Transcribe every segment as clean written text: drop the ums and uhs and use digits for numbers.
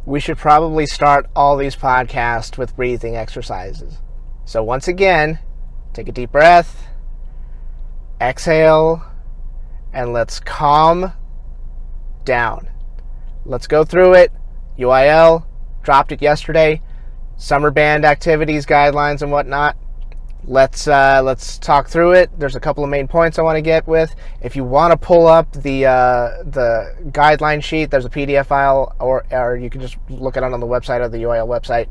we should probably start all these podcasts with breathing exercises. So once again, take a deep breath, exhale, and let's calm down. Let's go through it. UIL dropped it yesterday. Summer band activities, guidelines, and whatnot. Let's talk through it. There's a couple of main points I want to get with. If you want to pull up the guideline sheet, there's a PDF file, or you can just look it on the website of the UIL website.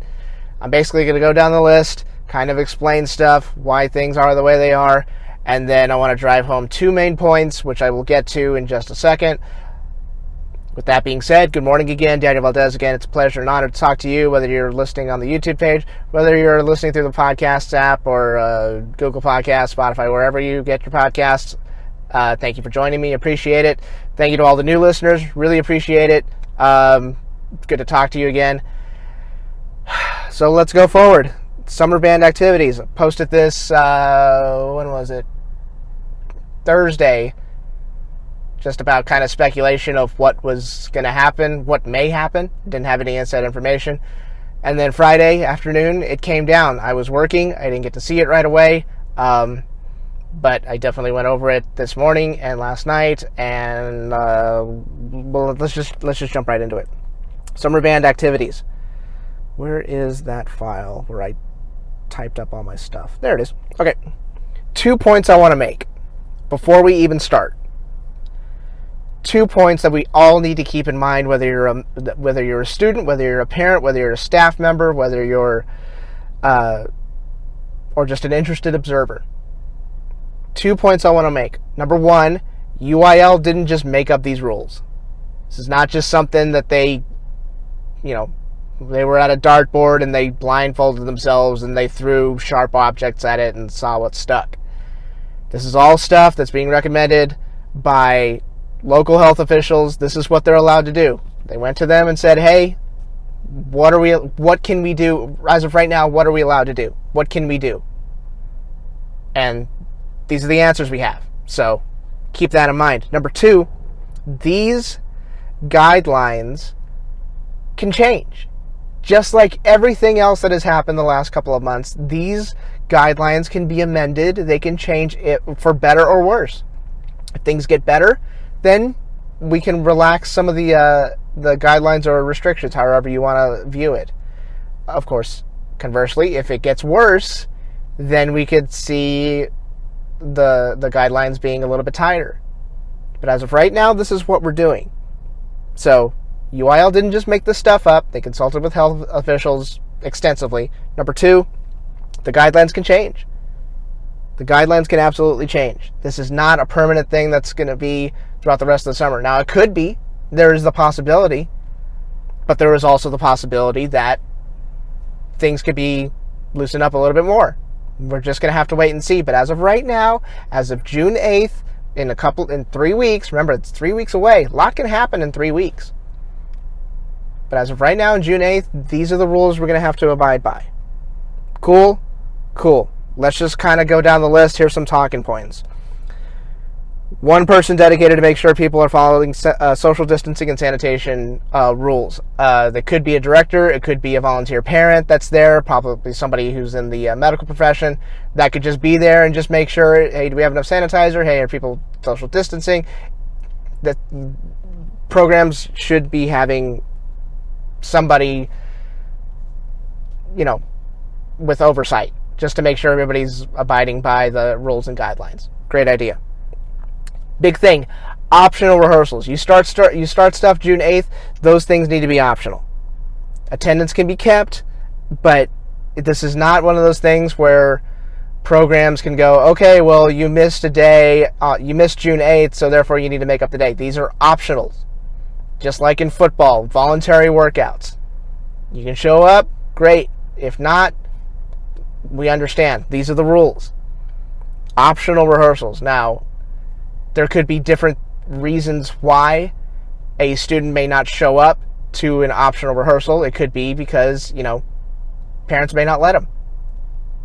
I'm basically going to go down the list, kind of explain stuff, why things are the way they are, and then I want to drive home two main points, which I will get to in just a second. With that being said, good morning again. Daniel Valdez again. It's a pleasure and honor to talk to you, whether you're listening on the YouTube page, whether you're listening through the podcast app or Google Podcasts, Spotify, wherever you get your podcasts. Thank you for joining me. Appreciate it. Thank you to all the new listeners. Really appreciate it. Good to talk to you again. So let's go forward. Summer band activities. I posted this, when was it? Thursday. Just about kind of speculation of what was going to happen, what may happen. Didn't have any inside information. And then Friday afternoon, it came down. I was working. I didn't get to see it right away. But I definitely went over it this morning and last night. And well, let's just jump right into it. Summer band activities. Where is that file where I typed up all my stuff? There it is. Okay. 2 points I want to make before we even start. 2 points that we all need to keep in mind, whether you're a student, whether you're a parent, whether you're a staff member, whether you're or just an interested observer. 2 points I want to make. Number one, UIL didn't just make up these rules. This is not just something that they were at a dartboard and they blindfolded themselves and they threw sharp objects at it and saw what stuck. This is all stuff that's being recommended by local health officials. This is what they're allowed to do. They went to them and said, hey, what can we do? As of right now, what are we allowed to do? What can we do? And these are the answers we have. So keep that in mind. Number two, these guidelines can change. Just like everything else that has happened the last couple of months, these guidelines can be amended. They can change it for better or worse. If things get better, then we can relax some of the guidelines or restrictions, however you want to view it. Of course, conversely, if it gets worse, then we could see the guidelines being a little bit tighter. But as of right now, this is what we're doing. So UIL didn't just make this stuff up. They consulted with health officials extensively. Number two, the guidelines can change. The guidelines can absolutely change. This is not a permanent thing that's going to be throughout the rest of the summer. Now, it could be. There is the possibility. But there is also the possibility that things could be loosened up a little bit more. We're just going to have to wait and see. But as of right now, as of June 8th, in 3 weeks, remember, it's 3 weeks away. A lot can happen in 3 weeks. But as of right now, on June 8th, these are the rules we're going to have to abide by. Cool? Cool. Let's just kind of go down the list. Here's some talking points. One person dedicated to make sure people are following social distancing and sanitation rules. They could be a director. It could be a volunteer parent that's there, probably somebody who's in the medical profession that could just be there and just make sure, hey, do we have enough sanitizer? Hey, are people social distancing? That programs should be having somebody, with oversight, just to make sure everybody's abiding by the rules and guidelines. Great idea. Big thing, optional rehearsals. You start stuff June 8th, those things need to be optional. Attendance can be kept, but this is not one of those things where programs can go, okay, well, you missed a day, you missed June 8th, so therefore you need to make up the day. These are optionals. Just like in football, voluntary workouts. You can show up, great. If not, we understand. These are the rules. Optional rehearsals. Now, there could be different reasons why a student may not show up to an optional rehearsal. It could be because, parents may not let them.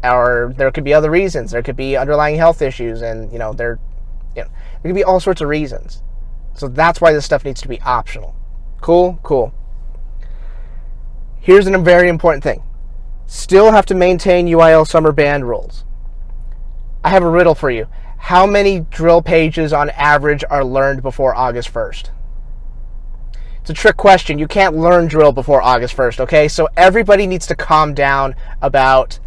Or there could be other reasons. There could be underlying health issues, and, there could be all sorts of reasons. So that's why this stuff needs to be optional. Cool? Cool. Here's a very important thing. Still have to maintain UIL summer band rules. I have a riddle for you. How many drill pages on average are learned before August 1st? It's a trick question. You can't learn drill before August 1st, okay? So everybody needs to calm down about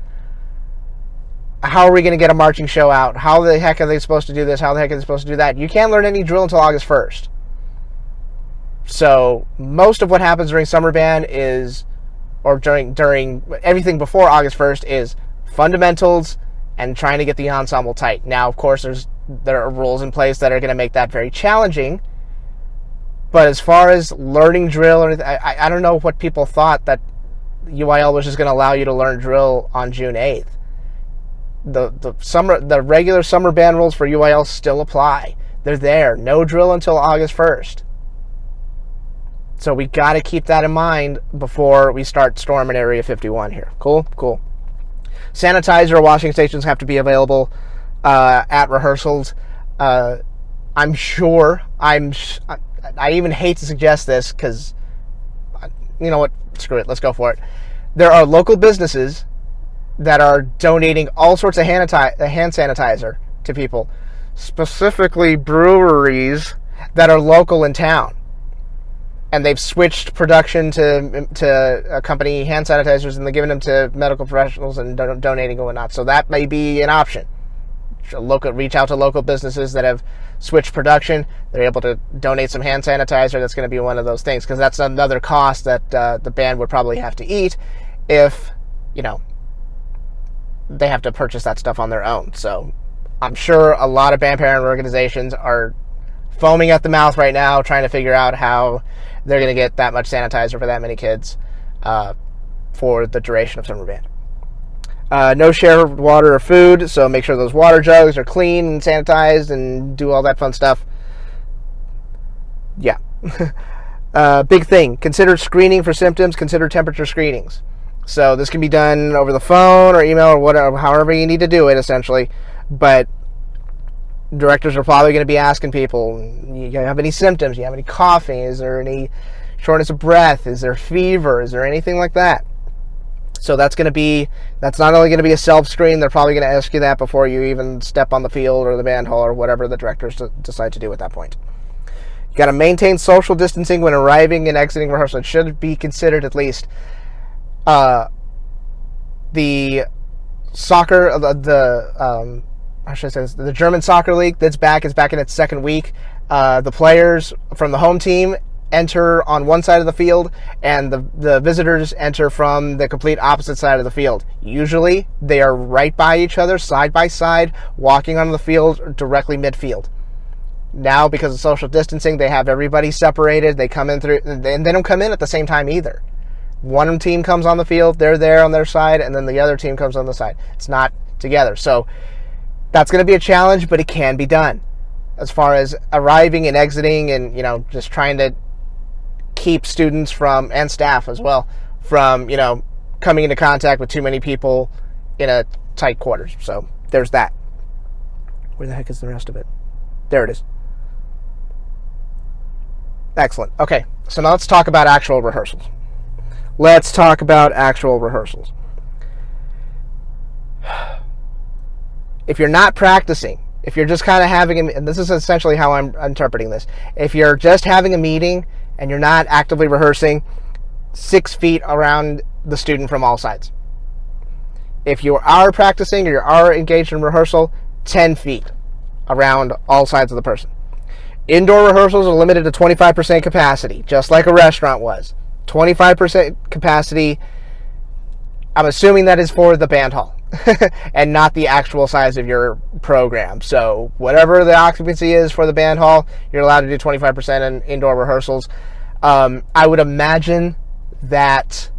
how are we going to get a marching show out? How the heck are they supposed to do this? How the heck are they supposed to do that? You can't learn any drill until August 1st. So most of what happens during summer band is, or during everything before August 1st is fundamentals and trying to get the ensemble tight. Now, of course, there are rules in place that are going to make that very challenging. But as far as learning drill, I don't know what people thought that UIL was just going to allow you to learn drill on June 8th. The regular summer band rules for UIL still apply. They're there. No drill until August 1st. So we got to keep that in mind before we start storming Area 51 here. Cool? Cool. Sanitizer washing stations have to be available at rehearsals. I'm sure. I even hate to suggest this because, you know what? Screw it. Let's go for it. There are local businesses that are donating all sorts of hand sanitizer to people, specifically breweries that are local in town. And they've switched production to accompany hand sanitizers, and they're giving them to medical professionals and donating and whatnot. So that may be an option. Reach out to local businesses that have switched production. They're able to donate some hand sanitizer. That's going to be one of those things, because that's another cost that the band would probably have to eat if, they have to purchase that stuff on their own. So I'm sure a lot of band parent organizations are foaming at the mouth right now trying to figure out how they're going to get that much sanitizer for that many kids for the duration of summer band. No share water or food, so make sure those water jugs are clean and sanitized and do all that fun stuff. Yeah. Big thing. Consider screening for symptoms. Consider temperature screenings. So this can be done over the phone or email or whatever, however you need to do it, essentially. But directors are probably going to be asking people, you have any symptoms? You have any coughing? Is there any shortness of breath? Is there fever? Is there anything like that? So that's not only going to be a self-screen, they're probably going to ask you that before you even step on the field or the band hall or whatever the directors decide to do at that point. You got to maintain social distancing when arriving and exiting rehearsal. It should be considered at least. The soccer, how should I say this? The German soccer league is back in its second week. The players from the home team enter on one side of the field, and the visitors enter from the complete opposite side of the field. Usually, they are right by each other, side by side, walking onto the field directly midfield. Now, because of social distancing, they have everybody separated. They come in through, and they don't come in at the same time either. One team comes on the field, they're there on their side, and then the other team comes on the side. It's not together. So that's going to be a challenge, but it can be done. As far as arriving and exiting and, just trying to keep students from, and staff as well, from, coming into contact with too many people in a tight quarters. So there's that. Where the heck is the rest of it? There it is. Excellent. Okay, so now let's talk about actual rehearsals. If you're not practicing, if you're just kind of having, and this is essentially how I'm interpreting this, if you're just having a meeting and you're not actively rehearsing, 6 feet around the student from all sides. If you are practicing or you are engaged in rehearsal, 10 feet around all sides of the person. Indoor rehearsals are limited to 25% capacity, just like a restaurant was. 25% capacity, I'm assuming that is for the band hall and not the actual size of your program. So whatever the occupancy is for the band hall, you're allowed to do 25% in indoor rehearsals. I would imagine that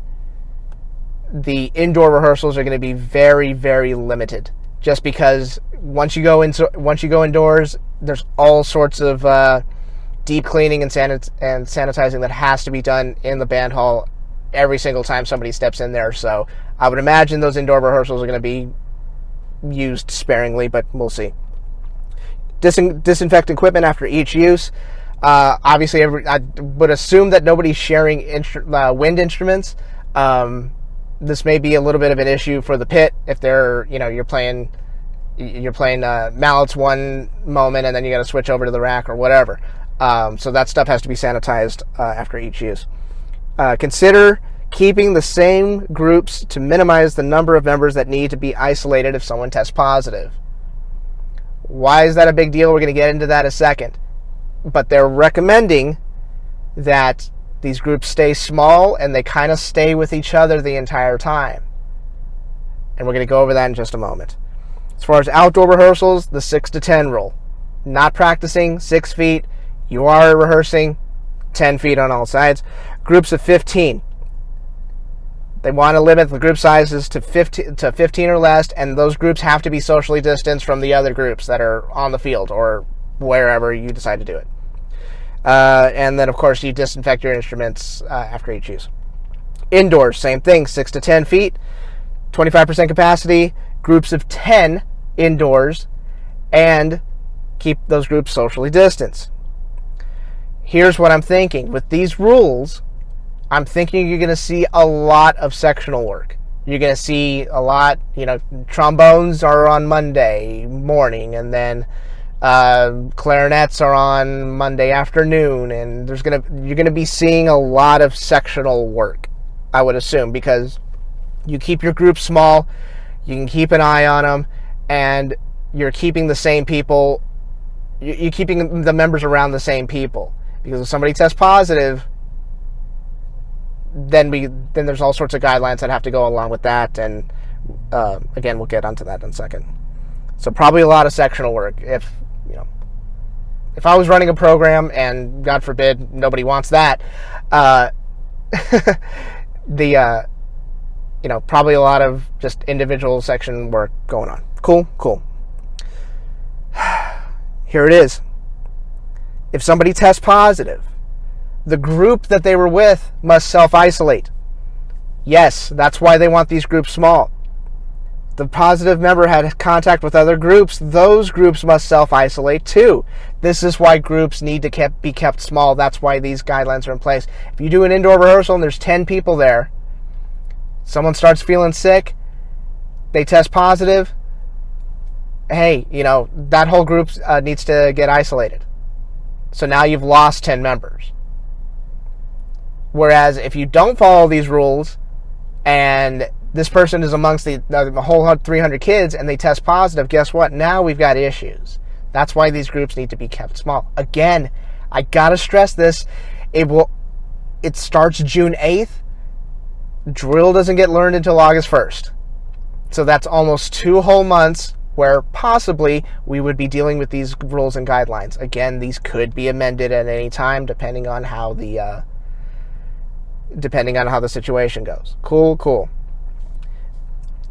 the indoor rehearsals are going to be very, very limited, just because once you go indoors, there's all sorts of deep cleaning and sanitizing that has to be done in the band hall every single time somebody steps in there. So I would imagine those indoor rehearsals are going to be used sparingly, but we'll see. Disinfect equipment after each use. Obviously, I would assume that nobody's sharing wind instruments. This may be a little bit of an issue for the pit if they're, you're playing mallets one moment and then you got to switch over to the rack or whatever. So that stuff has to be sanitized after each use. Consider keeping the same groups to minimize the number of members that need to be isolated if someone tests positive. Why is that a big deal? We're going to get into that in a second. But they're recommending that these groups stay small and they kind of stay with each other the entire time. And we're going to go over that in just a moment. As far as outdoor rehearsals, the 6 to 10 rule. Not practicing, 6 feet. You are rehearsing, 10 feet on all sides. Groups of 15. They want to limit the group sizes to 15 or less, and those groups have to be socially distanced from the other groups that are on the field or wherever you decide to do it. And then, of course, you disinfect your instruments after each use. Indoors, same thing, 6 to 10 feet, 25% capacity, groups of 10 indoors, and keep those groups socially distanced. Here's what I'm thinking. With these rules, I'm thinking you're going to see a lot of sectional work. You're going to see a lot, trombones are on Monday morning, and then clarinets are on Monday afternoon, and you're going to be seeing a lot of sectional work, I would assume, because you keep your group small, you can keep an eye on them, and you're keeping the same people, you're keeping the members around the same people. Because if somebody tests positive, then there's all sorts of guidelines that have to go along with that, and again, we'll get onto that in a second. So probably a lot of sectional work. If I was running a program, and God forbid nobody wants that, probably a lot of just individual section work going on. Cool. Here it is. If somebody tests positive, the group that they were with must self-isolate. Yes, that's why they want these groups small. The positive member had contact with other groups. Those groups must self-isolate too. This is why groups need to be kept small. That's why these guidelines are in place. If you do an indoor rehearsal and there's 10 people there, someone starts feeling sick, they test positive, hey, that whole group needs to get isolated. So now you've lost 10 members. Whereas if you don't follow these rules and this person is amongst the whole 300 kids and they test positive, guess what? Now we've got issues. That's why these groups need to be kept small. Again, I got to stress this. It starts June 8th. Drill doesn't get learned until August 1st. So that's almost 2 whole months where possibly we would be dealing with these rules and guidelines. Again, these could be amended at any time depending on how the situation goes. Cool.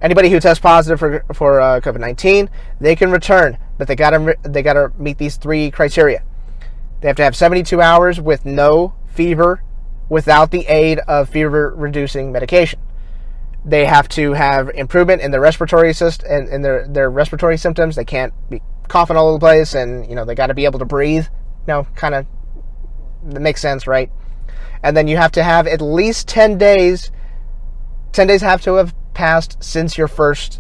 Anybody who tests positive for COVID-19, they can return, but they gotta meet these 3 criteria. They have to have 72 hours with no fever, without the aid of fever-reducing medication. They have to have improvement in their respiratory system and in their respiratory symptoms. They can't be coughing all over the place, and they got to be able to breathe. Kind of that makes sense, right? And then you have to have at least 10 days. 10 days have to have passed since your first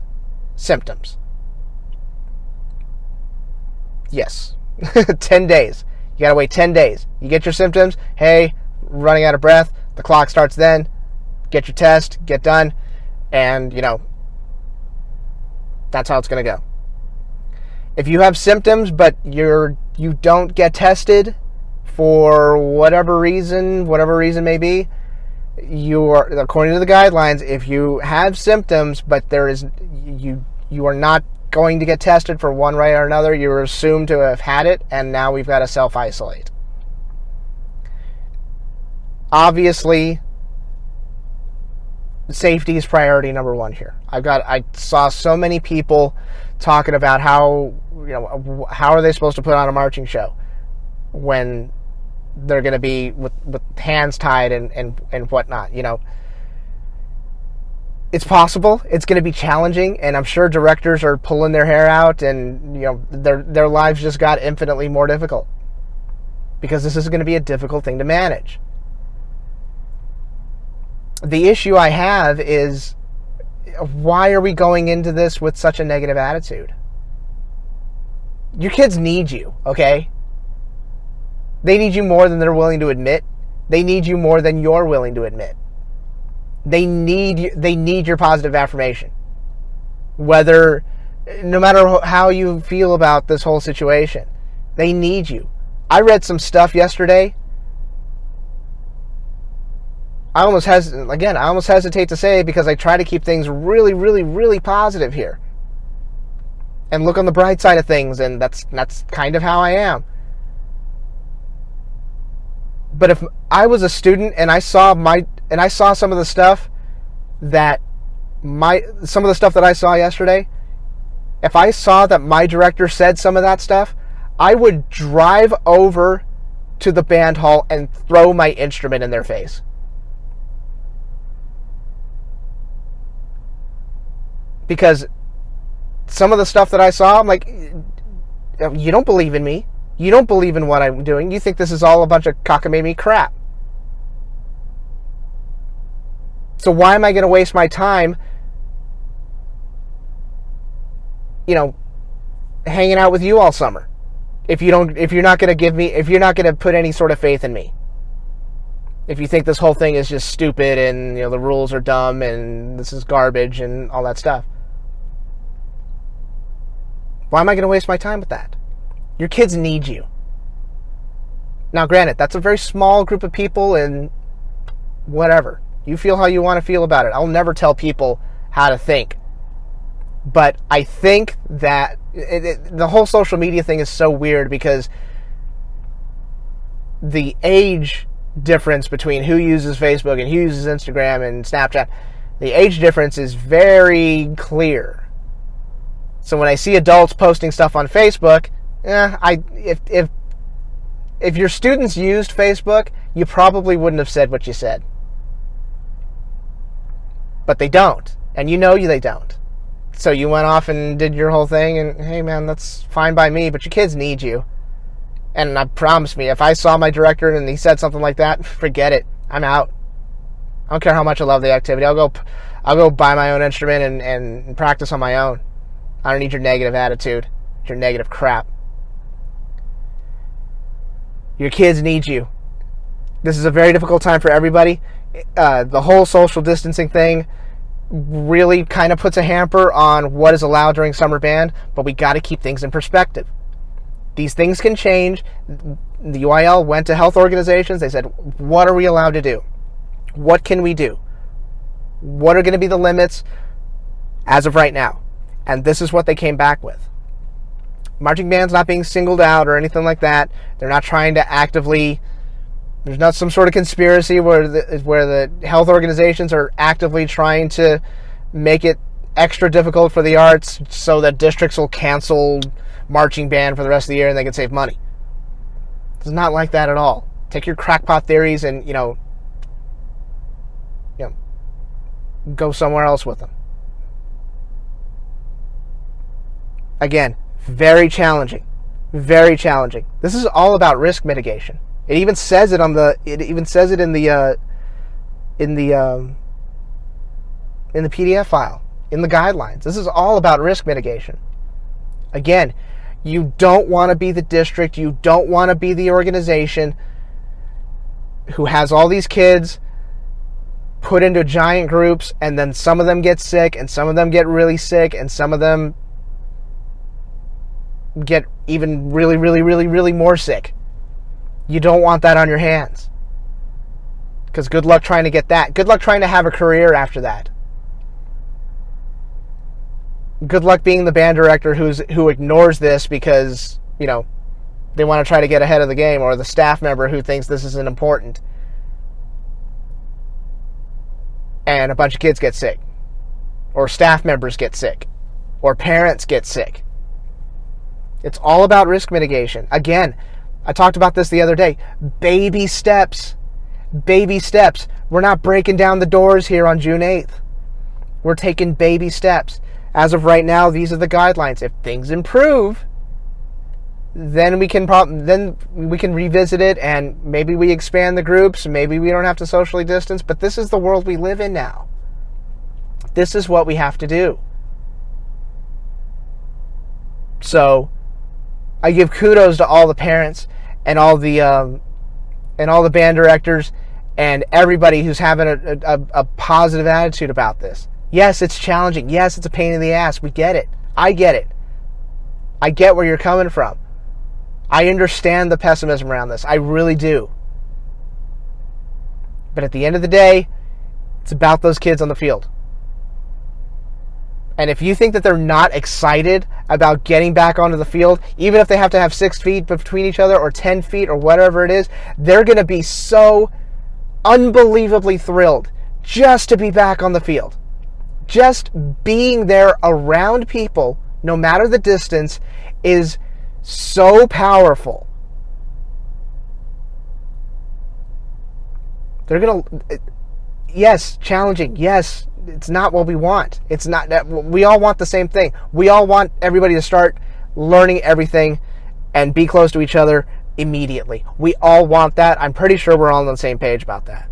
symptoms. Yes, 10 days. You got to wait 10 days. You get your symptoms. Hey, running out of breath. The clock starts then. Get your test. Get done. And, that's how it's going to go. If you have symptoms, but you don't get tested for whatever reason may be, you are, according to the guidelines, if you have symptoms, but you are not going to get tested for one way or another, you're assumed to have had it, and now we've got to self-isolate. Obviously, safety is priority number 1 here. I saw so many people talking about how are they supposed to put on a marching show when they're going to be with hands tied and whatnot. It's possible. It's going to be challenging, and I'm sure directors are pulling their hair out, and their lives just got infinitely more difficult because this is going to be a difficult thing to manage. The issue I have is, why are we going into this with such a negative attitude? Your kids need you, okay? They need you more than they're willing to admit. They need you more than you're willing to admit. They need your positive affirmation. No matter how you feel about this whole situation, they need you. I read some stuff yesterday. I almost hesitate to say it because I try to keep things really, really, really positive here. And look on the bright side of things, and that's kind of how I am. But if I was a student and I saw some of the stuff that I saw yesterday, if I saw that my director said some of that stuff, I would drive over to the band hall and throw my instrument in their face. Because some of the stuff that I saw, I'm like, you don't believe in me. You don't believe in what I'm doing. You think this is all a bunch of cockamamie crap. So why am I going to waste my time, hanging out with you all summer? If you're not going to put any sort of faith in me. If you think this whole thing is just stupid and, the rules are dumb and this is garbage and all that stuff. Why am I going to waste my time with that? Your kids need you. Now, granted, that's a very small group of people, and whatever. You feel how you want to feel about it. I'll never tell people how to think. But I think that the whole social media thing is so weird because the age difference between who uses Facebook and who uses Instagram and Snapchat, the age difference is very clear. So when I see adults posting stuff on Facebook, if your students used Facebook, you probably wouldn't have said what you said. But they don't, and they don't. So you went off and did your whole thing, and hey man, that's fine by me, but your kids need you. And I promise me, if I saw my director and he said something like that, forget it. I'm out. I don't care how much I love the activity. I'll go buy my own instrument and practice on my own. I don't need your negative attitude, your negative crap. Your kids need you. This is a very difficult time for everybody. The whole social distancing thing really kind of puts a hamper on what is allowed during summer band, but we got to keep things in perspective. These things can change. The UIL went to health organizations. They said, what are we allowed to do? What can we do? What are going to be the limits as of right now? And this is what they came back with. Marching band's not being singled out or anything like that. They're not trying to actively... There's not some sort of conspiracy where the health organizations are actively trying to make it extra difficult for the arts so that districts will cancel marching band for the rest of the year and they can save money. It's not like that at all. Take your crackpot theories and, go somewhere else with them. Again, very challenging. Very challenging. This is all about risk mitigation. It even says it in the PDF file, in the guidelines. This is all about risk mitigation. Again, you don't want to be the district, you don't want to be the organization who has all these kids put into giant groups, and then some of them get sick, and some of them get really sick, and some of them get even really, really, really, really more sick. You don't want that on your hands. Because good luck trying to get that. Good luck trying to have a career after that. Good luck being the band director who ignores this because, they want to try to get ahead of the game, or the staff member who thinks this isn't important. And a bunch of kids get sick. Or staff members get sick. Or parents get sick. It's all about risk mitigation. Again, I talked about this the other day. Baby steps. Baby steps. We're not breaking down the doors here on June 8th. We're taking baby steps. As of right now, these are the guidelines. If things improve, then we can revisit it, and maybe we expand the groups. Maybe we don't have to socially distance. But this is the world we live in now. This is what we have to do. So I give kudos to all the parents and all the band directors and everybody who's having a positive attitude about this. Yes, it's challenging. Yes, it's a pain in the ass. We get it. I get it. I get where you're coming from. I understand the pessimism around this. I really do. But at the end of the day, it's about those kids on the field. And if you think that they're not excited about getting back onto the field, even if they have to have 6 feet between each other or 10 feet or whatever it is, they're going to be so unbelievably thrilled just to be back on the field. Just being there around people, no matter the distance, is so powerful. They're going to... Yes, challenging. Yes, it's not what we want. It's not that we all want the same thing. We all want everybody to start learning everything and be close to each other immediately. We all want that. I'm pretty sure we're all on the same page about that.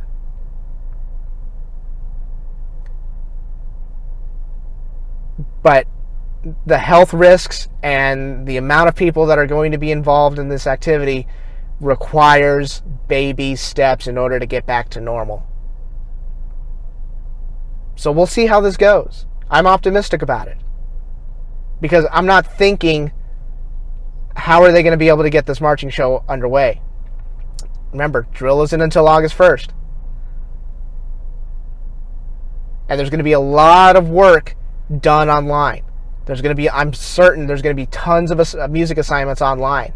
But the health risks and the amount of people that are going to be involved in this activity requires baby steps in order to get back to normal. So we'll see how this goes. I'm optimistic about it. Because I'm not thinking, how are they going to be able to get this marching show underway? Remember, drill isn't until August 1st. And there's going to be a lot of work done online. I'm certain there's going to be tons of music assignments online.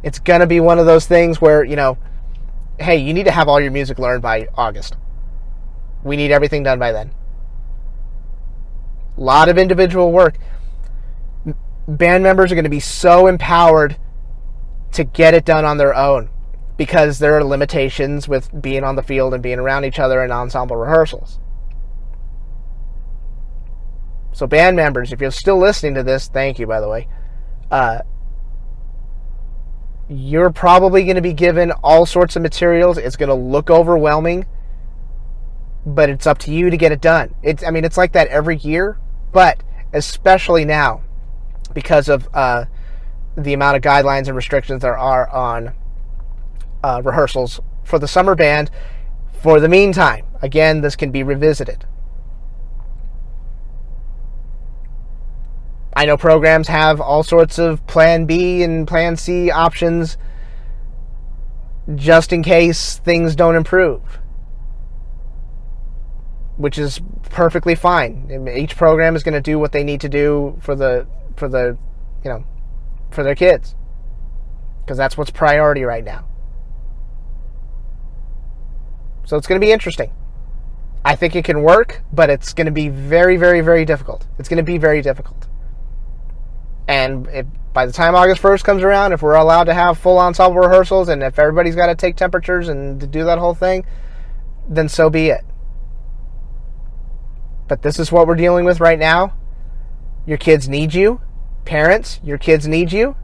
It's going to be one of those things where, hey, you need to have all your music learned by August. We need everything done by then. A lot of individual work. Band members are going to be so empowered to get it done on their own because there are limitations with being on the field and being around each other in ensemble rehearsals. So band members, if you're still listening to this, thank you, by the way. You're probably going to be given all sorts of materials. It's going to look overwhelming, but it's up to you to get it done. It's like that every year, but especially now because of the amount of guidelines and restrictions there are on rehearsals for the summer band. For the meantime, again, this can be revisited. I know programs have all sorts of Plan B and Plan C options just in case things don't improve, which is perfectly fine. Each program is going to do what they need to do for their kids, because that's what's priority right now. So it's going to be interesting. I think it can work, but it's going to be very, very, very difficult. It's going to be very difficult. And by the time August 1st comes around, if we're allowed to have full ensemble rehearsals and if everybody's got to take temperatures and to do that whole thing, then so be it. But this is what we're dealing with right now. Your kids need you. Parents, your kids need you.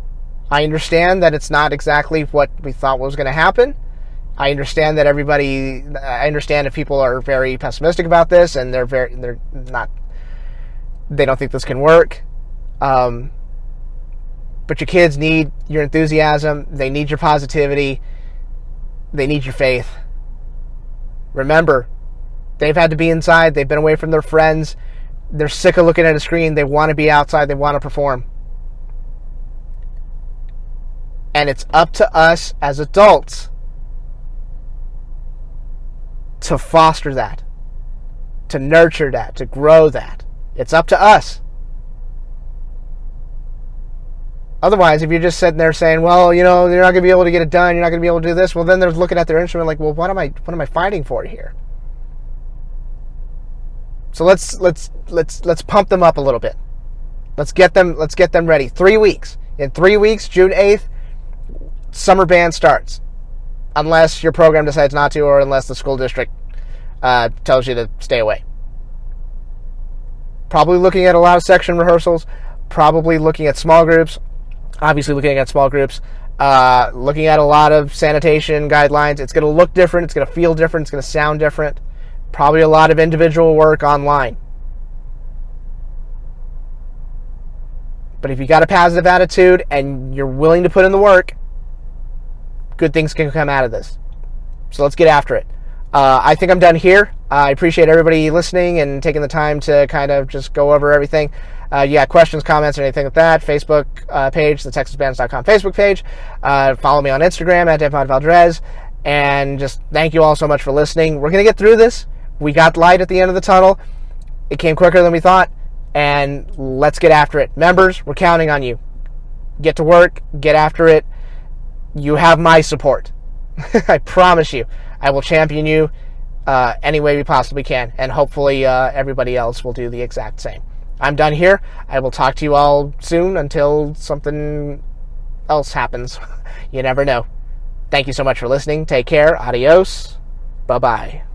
I understand that it's not exactly what we thought was going to happen. I understand that I understand if people are very pessimistic about this and they don't think this can work. But your kids need your enthusiasm. They need your positivity. They need your faith. Remember, they've had to be inside. They've been away from their friends. They're sick of looking at a screen. They want to be outside. They want to perform. And it's up to us as adults to foster that, to nurture that, to grow that. It's up to us. Otherwise, if you're just sitting there saying, well, you're not going to be able to get it done, you're not going to be able to do this, well, then they're looking at their instrument like, well, what am I fighting for here? So let's pump them up a little bit. Let's get them ready. 3 weeks. In 3 weeks, June 8th, summer band starts. Unless your program decides not to, or unless the school district tells you to stay away. Probably looking at a lot of section rehearsals, probably looking at small groups. Obviously, looking at small groups, looking at a lot of sanitation guidelines. It's going to look different. It's going to feel different. It's going to sound different. Probably a lot of individual work online. But if you got a positive attitude and you're willing to put in the work, good things can come out of this. So let's get after it. I think I'm done here. I appreciate everybody listening and taking the time to kind of just go over everything. Questions, comments, or anything like that, Facebook page, the TexasBands.com Facebook page. Follow me on Instagram at Danpodcast. And just thank you all so much for listening. We're going to get through this. We got light at the end of the tunnel. It came quicker than we thought. And let's get after it. Members, we're counting on you. Get to work. Get after it. You have my support. I promise you. I will champion you any way we possibly can. And hopefully everybody else will do the exact same. I'm done here. I will talk to you all soon until something else happens. You never know. Thank you so much for listening. Take care. Adios. Bye-bye.